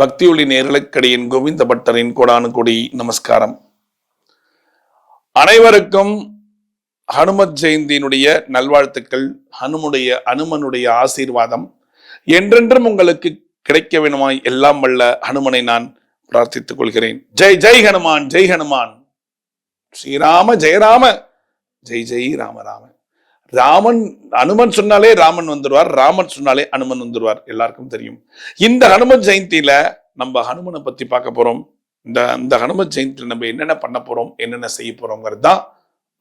பக்தியொளி நேர்களுக்கடியின் கோவிந்த பட்டரின் கோடானு கொடி நமஸ்காரம். அனைவருக்கும் ஹனுமத் ஜெயந்தியினுடைய நல்வாழ்த்துக்கள். அனுமனுடைய ஆசீர்வாதம் என்றென்றும் உங்களுக்கு கிடைக்க வேணுமாய் எல்லாம் வல்ல ஹனுமனை நான் பிரார்த்தித்துக் கொள்கிறேன். ஜெய் ஜெய் ஹனுமான், ஜெய் ஹனுமான். ஸ்ரீராம ஜெயராம, ஜெய் ஜெய் ராம ராம. அனுமன் சொன்னாலே ராமன் வந்துடுவார், ராமன் சொன்னாலே அனுமன் வந்துடுவார், எல்லாருக்கும் தெரியும். இந்த ஹனுமத் ஜெயந்தியில நம்ம ஹனுமனை பத்தி பார்க்க போறோம். இந்த ஹனுமத் ஜெயந்தியில நம்ம என்னென்ன பண்ண போறோம், என்னென்ன செய்ய போறோங்கிறது தான்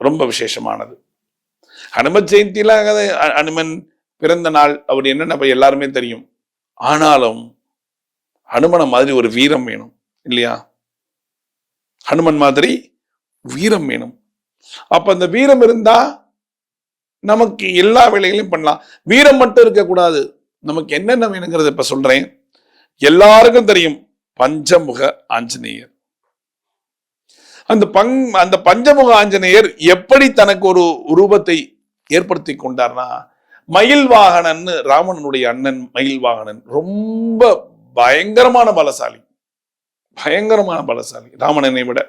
ரொம்ப விசேஷமானது. ஹனுமத் ஜெயந்தியில அனுமன் பிறந்த நாள், அவர் என்னென்ன எல்லாருமே தெரியும். ஆனாலும் ஹனுமனை மாதிரி ஒரு வீரம் வேணும் இல்லையா? ஹனுமன் மாதிரி வீரம் வேணும். அப்ப அந்த வீரம் இருந்தா நமக்கு எல்லா வேலைகளையும் பண்ணலாம். வீரம் மட்டும் இருக்கக்கூடாது. நமக்கு என்னென்ன வேணுங்கிறத இப்ப சொல்றேன். எல்லாருக்கும் தெரியும் பஞ்சமுக ஆஞ்சநேயர். அந்த பஞ்சமுக ஆஞ்சநேயர் எப்படி தனக்கு ஒரு ரூபத்தை ஏற்படுத்தி கொண்டார்னா, மயில் வாகனன், ராவணனுடைய அண்ணன் மயில் வாகனன் ரொம்ப பயங்கரமான பலசாலி, ராவணனை விட.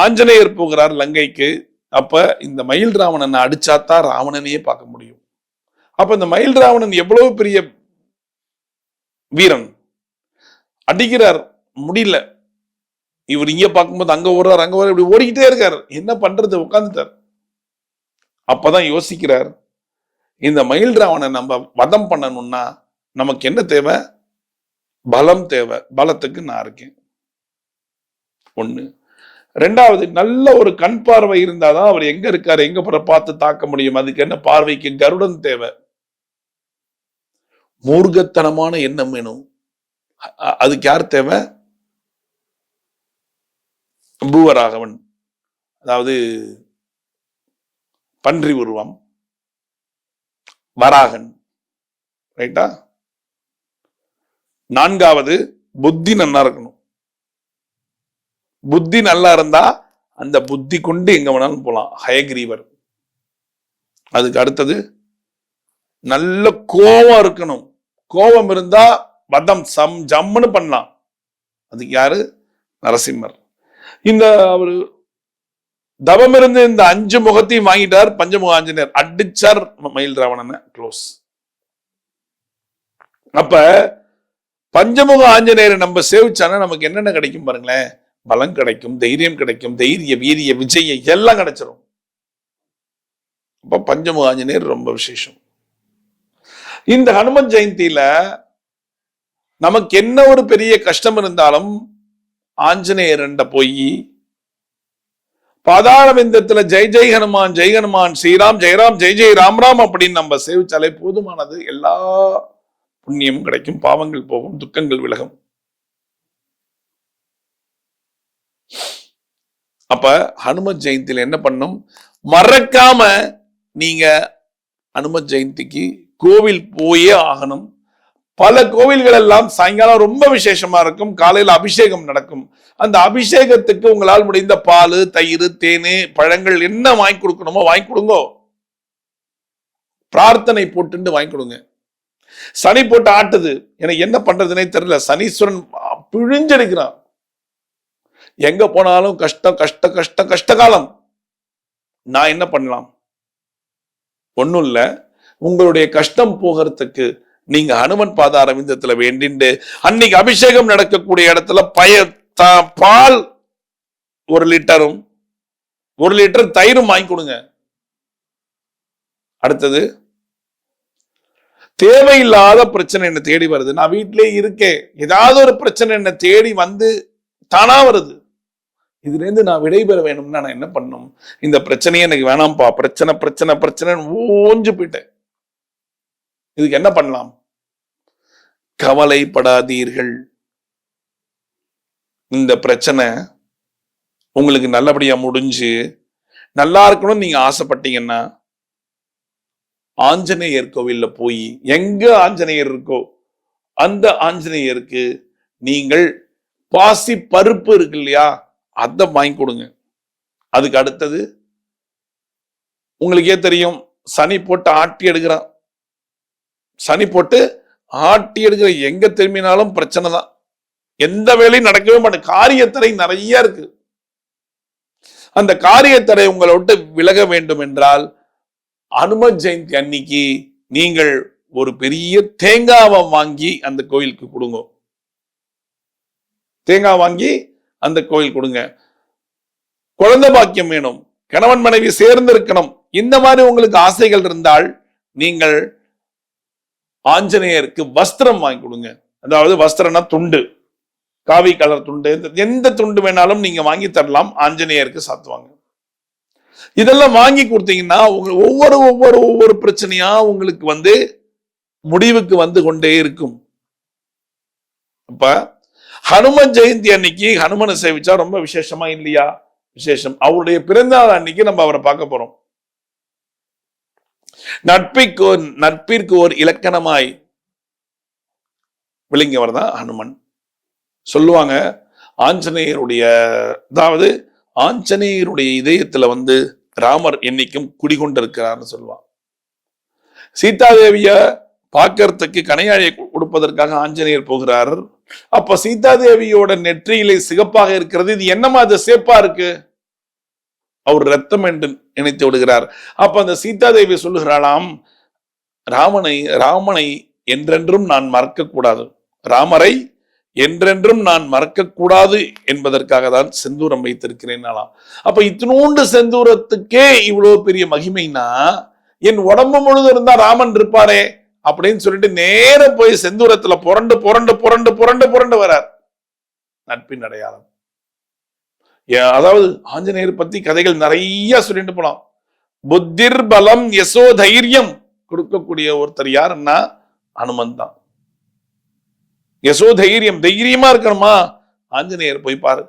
ஆஞ்சநேயர் போகிறார் லங்கைக்கு. அப்ப இந்த மயில் ராவணனை அடிச்சாத்தான் ராவணனையே பார்க்க முடியும். அப்ப இந்த மயில் ராவணன் எவ்வளவு பெரிய வீரன், அடிக்கிறார், முடியல. இவர் இங்க பார்க்கும்போது அங்க ஓடுறார், அங்க இப்படி ஓடிக்கிட்டே இருக்கார். என்ன பண்றது, உட்கார்ந்துட்டார். அப்பதான் யோசிக்கிறார், இந்த மயில் ராவணன் நம்ம வதம் பண்ணணும்னா நமக்கு என்ன தேவை? பலம் தேவை. பலத்துக்கு நான் இருக்கேன். ஒண்ணு. ரெண்டாவது, நல்ல ஒரு கண் பார்வை இருந்தாதான் அவர் எங்க இருக்காரு, எங்க பார்த்து தாக்க முடியும். அதுக்கு என்ன பார்வைக்கு கருடன் தேவை. மூர்க்கத்தனமான எண்ணம் வேணும். அதுக்கு யார் தேவை? பூவராகவன், அதாவது பன்றி உருவம், வராகன். ரைட்டா? நான்காவது, புத்தி நல்லா இருக்கணும். புத்தி நல்லா இருந்தா அந்த புத்தி கொண்டு எங்க வேணாலும் போலாம். ஹயக்ரீவர். அதுக்கு அடுத்தது, நல்ல கோபம் இருக்கணும். கோபம் இருந்தா வதம் ஜம்முன்னு பண்ணலாம். அதுக்கு யாரு? நரசிம்மர். இந்த அவரு தவம் இருந்து இந்த 5 முகத்தையும் வாங்கிட்டார். பஞ்சமுக ஆஞ்சநேயர் அடிச்சார் மயில் ராவணனை. க்ளோஸ். அப்ப பஞ்சமுக ஆஞ்சநேயரை நம்ம சேவிச்சானா நமக்கு என்னென்ன கிடைக்கும் பாருங்களேன். பலம் கிடைக்கும், தைரியம் கிடைக்கும், தைரிய வீரிய விஜய எல்லாம் கிடைச்சிடும். அப்ப பஞ்சமுக ஆஞ்சநேயர் ரொம்ப விசேஷம். இந்த ஹனுமன் ஜெயந்தியில நமக்கு என்ன ஒரு பெரிய கஷ்டம் இருந்தாலும் ஆஞ்சநேயர் போய் பாதாளவிந்தத்துல ஜெய் ஜெய் ஹனுமான், ஜெய் ஹனுமான், ஸ்ரீராம் ஜெயராம், ஜெய் ஜெய் ராம் ராம் அப்படின்னு நம்ம சேவிச்சாலே போதுமானது. எல்லா புண்ணியமும் கிடைக்கும், பாவங்கள் போகும், துக்கங்கள் விலகும். அப்ப ஹனுமத் ஜெயந்தியில என்ன பண்ணும்? மறக்காம நீங்க ஹனுமத் ஜெயந்திக்கு கோவில் போயே ஆகணும். பல கோவில்கள் எல்லாம் சாயங்காலம் ரொம்ப விசேஷமா இருக்கும். காலையில அபிஷேகம் நடக்கும். அந்த அபிஷேகத்துக்கு உங்களால் முடிந்த பால், தயிர், தேனு, பழங்கள் என்ன வாங்கி கொடுக்கணுமோ வாங்கி கொடுங்க. பிரார்த்தனை போட்டு வாங்கி கொடுங்க. சனி போட்டு ஆட்டுது, எனக்கு என்ன பண்றதுன்னே தெரியல. சனீஸ்வரன் பிழிஞ்சடிக்கிறான். எங்க போனாலும் கஷ்டம் கஷ்ட கஷ்ட கஷ்ட காலம். நான் என்ன பண்ணலாம்? ஒண்ணும் இல்ல. உங்களுடைய கஷ்டம் போகிறதுக்கு நீங்க ஹனுமன் பாதாரவிந்தத்துல வேண்டிண்டு அன்னைக்கு அபிஷேகம் நடக்கக்கூடிய இடத்துல பால் 1 லிட்டரும் 1 லிட்டர் தயிரும் வாங்கி கொடுங்க. அடுத்தது, தேவையில்லாத பிரச்சனை என்ன தேடி வருது. நான் வீட்டிலே இருக்கேன், ஏதாவது ஒரு பிரச்சனை என்ன தேடி வந்து தானா வருது. இதுல இருந்து நான் விடைபெற வேணும்னா நான் என்ன பண்ணணும்? இந்த பிரச்சனையே எனக்கு வேணாம்ப்பா, பிரச்சனை பிரச்சனை பிரச்சனை ஓஞ்சு போயிட்டேன். இதுக்கு என்ன பண்ணலாம்? கவலைப்படாதீர்கள். இந்த பிரச்சனை உங்களுக்கு நல்லபடியா முடிஞ்சு நல்லா இருக்கணும்னு நீங்க ஆசைப்பட்டீங்கன்னா ஆஞ்சநேயர் கோவில்ல போய், எங்க ஆஞ்சநேயர் இருக்கோ அந்த ஆஞ்சநேயருக்கு நீங்கள் பாசி பருப்பு இருக்கு இல்லையா, அதை வாங்கி கொடுங்க. அதுக்கு அடுத்தது, உங்களுக்கே தெரியும், சனி போட்டு ஆட்டி எடுக்கிறான். சனி போட்டு ஆட்டி எடுக்கிற எங்க திரும்பினாலும் பிரச்சனை தான். எந்த வேலையும் நடக்கவே மாட்டேன். காரியத்தடை நிறைய இருக்கு. அந்த காரியத்தடை உங்களை விட்டு விலக வேண்டும் என்றால் அனுமன் ஜெயந்தி அன்னைக்கு நீங்கள் ஒரு பெரிய தேங்காவை வாங்கி அந்த கோயிலுக்கு கொடுங்க. தேங்காய் வாங்கி அந்த கோயில் கொடுங்க. குழந்தை பாக்கியம் வேணும், கணவன் மனைவி சேர்ந்து இருக்கணும், இந்த மாதிரி உங்களுக்கு ஆசைகள் இருந்தால் நீங்கள் ஆஞ்சநேயருக்கு வஸ்திரம் வாங்கி கொடுங்க. அதாவது வஸ்திரம்னா துண்டு, காவி கலர் துண்டு, எந்த துண்டு வேணாலும் நீங்க வாங்கி தரலாம், ஆஞ்சநேயருக்கு சாத்துவாங்க. இதெல்லாம் வாங்கி கொடுத்தீங்கன்னா ஒவ்வொரு ஒவ்வொரு ஒவ்வொரு பிரச்சனையா உங்களுக்கு முடிவுக்கு வந்து கொண்டே இருக்கும். அப்ப ஹனுமன் ஜெயந்தி அன்னைக்கு ஹனுமனை சேவிச்சா ரொம்ப விசேஷமா இல்லையா? விசேஷம். அவருடைய பிறந்தநாள் அன்னைக்கு நம்ம அவரை பார்க்க போறோம். நட்பிற்கு ஒரு இலக்கணமாய் விளங்கியவர் தான் ஹனுமன். சொல்லுவாங்க ஆஞ்சநேயருடைய, அதாவது ஆஞ்சநேயருடைய இதயத்துல ராமர் என்னைக்கும் குடிகொண்டிருக்கிறார்னு சொல்லுவாங்க. சீதாதேவிய பார்க்கறதுக்கு கணையாழியை கொடுப்பதற்காக ஆஞ்சநேயர் போகிறார். அப்ப சீதாதேவியோட நெற்றியிலே சிகப்பாக இருக்கிறது. இது என்னமா அது சேப்பா இருக்கு? அவர் ரத்தம் என்று நினைத்து விடுகிறார். அப்ப அந்த சீதாதேவி சொல்லுகிறாளாம், ராமனை என்றென்றும் நான் மறக்க கூடாது, ராமரை என்றென்றும் நான் மறக்க கூடாது என்பதற்காக தான் செந்தூரம் வைத்திருக்கிறேன். அப்ப இத்தினூண்டு செந்தூரத்துக்கே இவ்வளவு பெரிய மகிமைனா என் உடம்பு முழுது இருந்தா ராமன் இருப்பாரே அப்படின்னு சொல்லிட்டு நேர போய் செந்தூரத்துல புரண்டு புரண்டு புரண்டு புரண்டு புரண்டு வரார். நட்பின் அடையாளம். அதாவது ஆஞ்சநேயர் பத்தி கதைகள் நிறைய சொல்லிட்டு போலாம். புத்திர் பலம் யசோ தைரியம் கொடுக்கக்கூடிய ஒருத்தர் யாருன்னா அனுமன் தான். யசோ தைரியம், தைரியமா இருக்கணுமா, ஆஞ்சநேயர் போய் பாரு.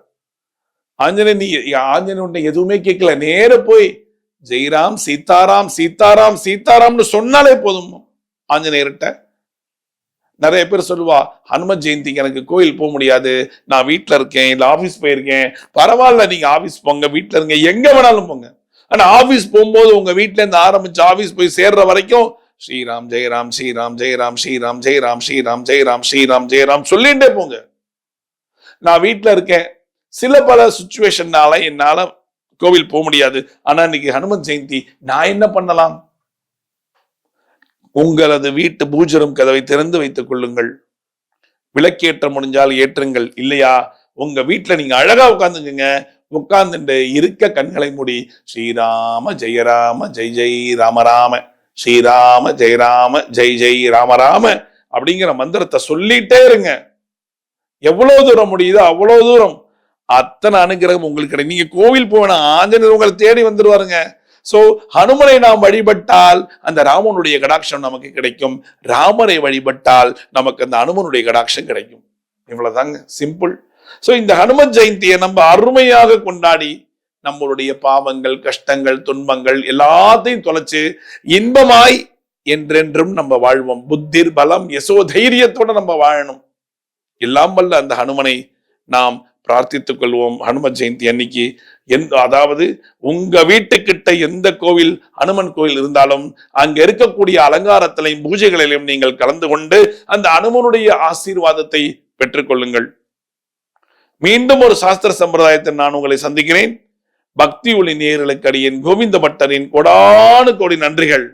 ஆஞ்சநேயர் எதுவுமே கேட்கல, நேர போய் ஜெய்ராம் சீதாராம் சீதாராம் சீதாராம்னு சொன்னாலே போதும் ஆஞ்சநேயர்கிட்ட. நிறைய பேர் சொல்லுவா, ஹனுமன் ஜெயந்திக்கு எனக்கு கோயில் போக முடியாது, நான் வீட்டுல இருக்கேன், இல்ல ஆபீஸ் போயிருக்கேன். பரவாயில்ல, நீங்க ஆபீஸ் போங்க, வீட்டுல இருங்க, எங்க வேணாலும் போங்க. ஆனா ஆபீஸ் போகும்போது உங்க வீட்டுல இருந்து ஆரம்பிச்சு ஆபீஸ் போய் சேர்ற வரைக்கும் ஸ்ரீராம் ஜெயராம் ஸ்ரீராம் ஜெயராம் ஸ்ரீராம் ஜெயராம் ஸ்ரீராம் ஜெயராம் ஸ்ரீராம் ஜெயராம் சொல்லிட்டே போங்க. நான் வீட்டுல இருக்கேன், சில பல சுச்சுவேஷன்னால என்னால கோவில் போக முடியாது, ஆனா இன்னைக்கு ஹனுமன் ஜெயந்தி, நான் என்ன பண்ணலாம்? உங்களது வீட்டு பூஜரும் கதவை திறந்து வைத்துக் கொள்ளுங்கள். விளக்கேற்ற முடிஞ்சால் ஏற்றுங்கள். இல்லையா உங்க வீட்டுல நீங்க அழகா உட்கார்ந்துக்குங்க. உட்கார்ந்துட்டு இருக்க கண்களை மூடி ஸ்ரீராம ஜெயராம ஜெய் ஜெய் ராமராம, ஸ்ரீராம ஜெயராம ஜெய் ஜெய் ராமராம அப்படிங்கிற மந்திரத்தை சொல்லிட்டே இருங்க. எவ்வளவு தூரம் முடியுதோ அவ்வளவு தூரம் அத்தனை அனுகிரகம் உங்களுக்கு கிடைக்கும். நீங்க கோவில் போனா ஆஞ்சநேயர் உங்களை தேடி வந்துருவாருங்க. சோ ஹனுமனை நாம் வழிபட்டால் அந்த ராமனுடைய கடாட்சம் நமக்கு கிடைக்கும், ராமரை வழிபட்டால் நமக்கு அந்த அனுமனுடைய கடாட்சம் கிடைக்கும். இவ்வளவுதாங்க, சிம்பிள். சோ இந்த ஹனுமன் ஜெயந்தியை நம்ம அருமையாக கொண்டாடி நம்மளுடைய பாவங்கள், கஷ்டங்கள், துன்பங்கள் எல்லாத்தையும் தொலைச்சு இன்பமாய் என்றென்றும் நம்ம வாழ்வோம். புத்திர் பலம் யசோ தைரியத்தோட நம்ம வாழணும். எல்லாம் வல்ல அந்த ஹனுமனை நாம் பிரார்த்தித்துக் கொள்வோம். ஹனுமன் ஜெயந்தி அன்னைக்கு அதாவது உங்க வீட்டுக்கிட்ட எந்த கோவில் ஹனுமன் கோவில் இருந்தாலும் அங்க இருக்கக்கூடிய அலங்காரத்திலையும் பூஜைகளிலும் நீங்கள் கலந்து கொண்டு அந்த அனுமனுடைய ஆசீர்வாதத்தை பெற்றுக்கொள்ளுங்கள். மீண்டும் ஒரு சாஸ்திர சம்பிரதாயத்தில் நான் உங்களை சந்திக்கிறேன். பக்தி ஒளி நேயர்களுக்கு அடியேன் கோவிந்த பட்டரின் கோடானு கோடி நன்றிகள்.